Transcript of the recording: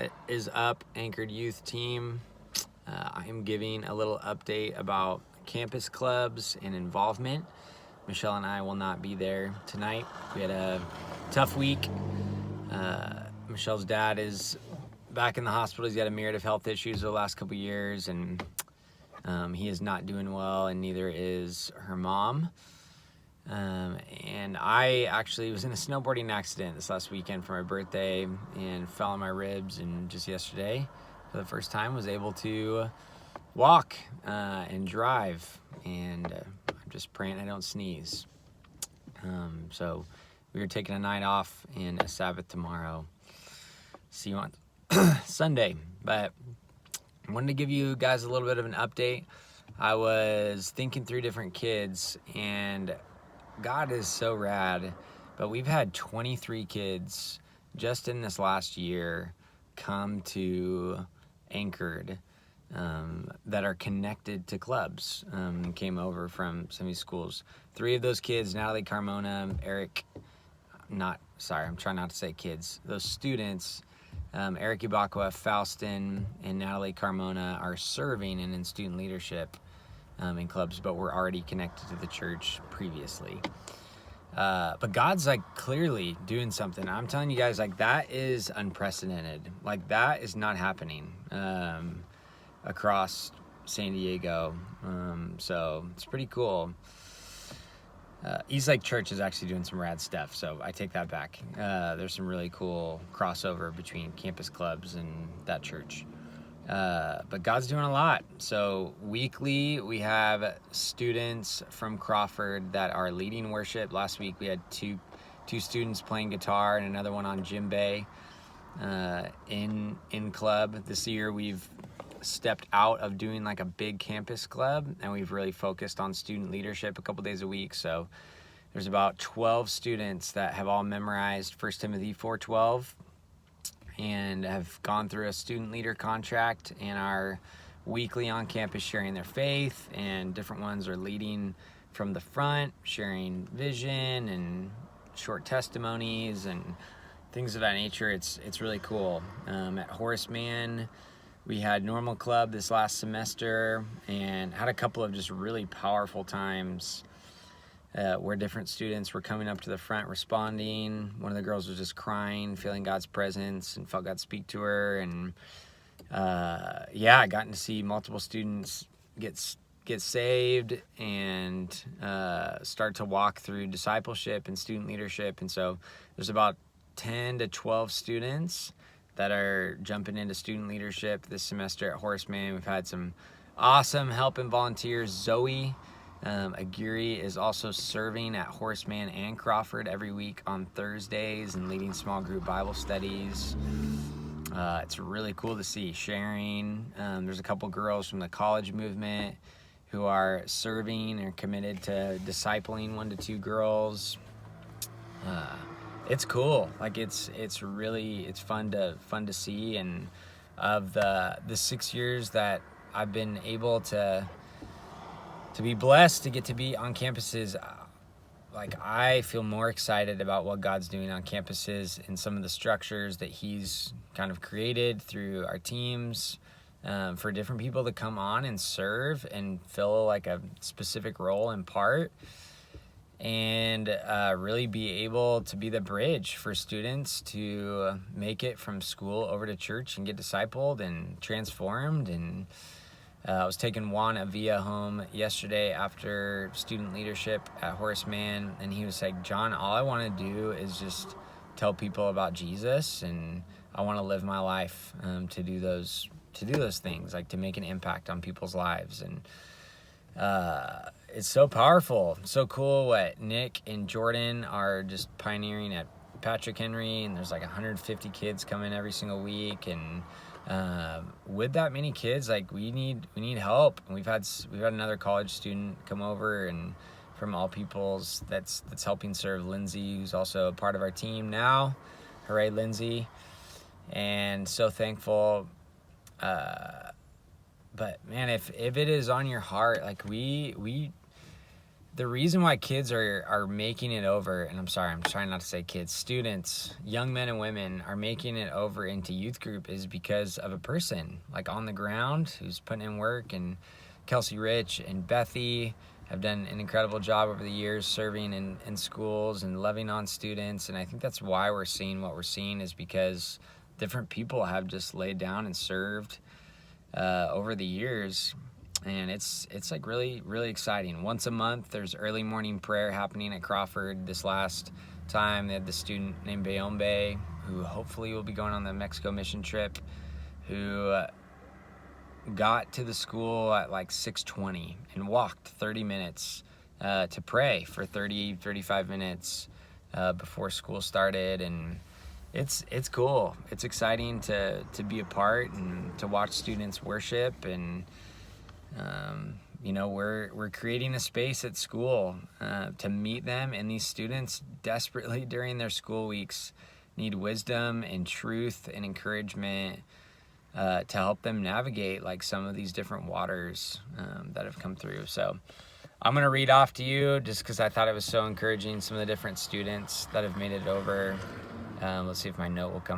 What is up, Anchored Youth Team? I am giving a little update about campus clubs and involvement. Michelle and I will not be there tonight. We had a tough week. Michelle's dad is back in the hospital. He's got a myriad of health issues the last couple years, and he is not doing well, and neither is her mom. And I actually was in a snowboarding accident this last weekend for my birthday and fell on my ribs, and just yesterday, for the first time, was able to walk and drive, and I'm just praying I don't sneeze. So we are taking a night off and a Sabbath tomorrow. See you on Sunday. But I wanted to give you guys a little bit of an update. I was thinking through different kids, and God is so rad, but we've had 23 kids just in this last year come to Anchored that are connected to clubs and came over from some of these schools. 3 of those kids, Natalie Carmona, Eric, I'm trying not to say kids, those students, Eric Ibakawa, Faustin, and Natalie Carmona are serving and in student leadership in clubs, but we're already connected to the church previously. But God's clearly doing something. I'm telling you guys, that is unprecedented. That is not happening across San Diego. So it's pretty cool. Eastlake Church is actually doing some rad stuff, so I take that back. There's some really cool crossover between campus clubs and that church. But God's doing a lot. So weekly we have students from Crawford that are leading worship. Last week we had two students playing guitar and another one on djembe in club. This year we've stepped out of doing a big campus club, and we've really focused on student leadership a couple days a week. So there's about 12 students that have all memorized 1 Timothy 4:12 and have gone through a student leader contract and are weekly on campus sharing their faith, and different ones are leading from the front, sharing vision and short testimonies and things of that nature. It's really cool. At Horace Mann, we had normal club this last semester and had a couple of just really powerful times where different students were coming up to the front responding. One of the girls was just crying, feeling God's presence, and felt God speak to her. And I gotten to see multiple students get saved and start to walk through discipleship and student leadership. And so there's about 10 to 12 students that are jumping into student leadership this semester at Horace Mann. We've had some awesome help and volunteers. Zoe Aguirre is also serving at Horace Mann and Crawford every week on Thursdays and leading small group Bible studies. It's really cool to see sharing. There's a couple girls from the college movement who are serving and committed to discipling 1 to 2 girls. It's cool. It's fun to see. And of the 6 years that I've been able to be blessed to get to be on campuses, I feel more excited about what God's doing on campuses and some of the structures that He's kind of created through our teams for different people to come on and serve and fill a specific role and part, and really be able to be the bridge for students to make it from school over to church and get discipled and transformed. And I was taking Juan Avila home yesterday after student leadership at Horace Mann, and he was like, "John, all I want to do is just tell people about Jesus, and I want to live my life to do those things, to make an impact on people's lives." And it's so powerful, so cool what Nick and Jordan are just pioneering at Patrick Henry, and there's 150 kids coming every single week. And with that many kids, we need help. And we've had another college student come over, and from All Peoples that's helping serve Lindsay, who's also a part of our team now. Hooray, Lindsay. And so thankful. But man, if it is on your heart, the reason why kids are making it over, and I'm sorry, I'm trying not to say kids, students, young men and women are making it over into youth group is because of a person like on the ground who's putting in work. And Kelsey Rich and Bethy have done an incredible job over the years serving in schools and loving on students. And I think that's why we're seeing what we're seeing, is because different people have just laid down and served over the years. And it's like really, really exciting. Once a month, there's early morning prayer happening at Crawford. This last time, they had the student named Bayombe, who hopefully will be going on the Mexico mission trip, who got to the school at like 6:20 and walked 30 minutes to pray for 35 minutes before school started. And it's cool. It's exciting to be a part and to watch students worship. And you know, we're creating a space at school to meet them, and these students desperately during their school weeks need wisdom and truth and encouragement to help them navigate like some of these different waters that have come through. So I'm going to read off to you just because I thought it was so encouraging, some of the different students that have made it over. Let's see if my note will come up.